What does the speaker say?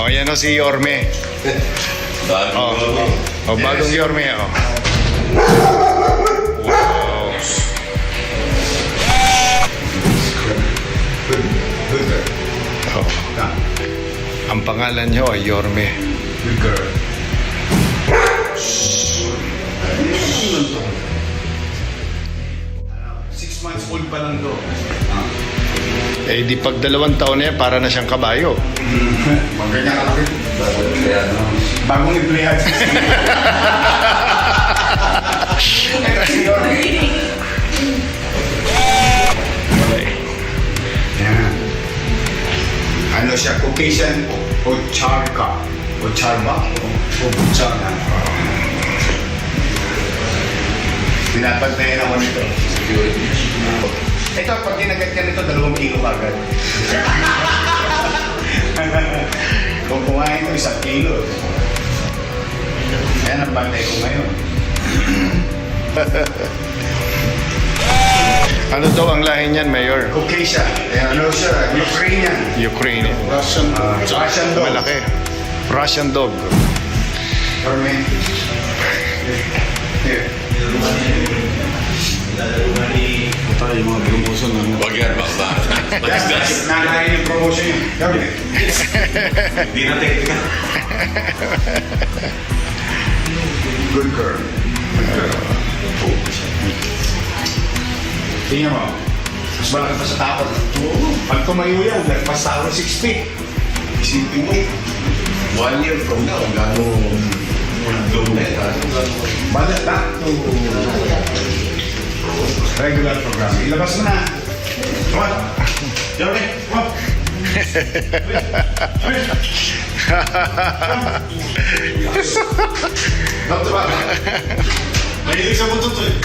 O, yan o si Yorme. O, bagong Yorme. O. Wow. O. Ang pangalan nyo ay Yorme. Good girl. Six months old pa lang to. Eh, di pag 2 taon na yan, para na siyang kabayo. Magganyan ka lang. Bagong empleyado. Yan. Ano siya? Caucasian o charka? O charba? O butsa na. Pinapantayan ako nito. Ito, pag ginagat ka nito, 2 kilo agad. Kung kumain ko, 1 kilo. Yan ang bantay ko ngayon. Ano daw ang lahi niyan, Mayor? Caucasian. Ano siya? Ukrainian. Ukrainian. Russian dog. Malaki. Russian dog. Ferment. Here. Tayo yung mga promotion namin. Wag yan, bakla. Yes, nakain yung promotion yun. Gabi. Hindi na teknika. Good girl. Good girl. Tingnan mo. Mas malaki pa sa takot. Pag tumayo yan, nagpas ako ng 6 feet. Isipin mo. 1 year from now, gano'n balik back to regular program. Ilabas mo na. Come on. Jeremy, come on. Come to back. Mahilig sa buntot eh.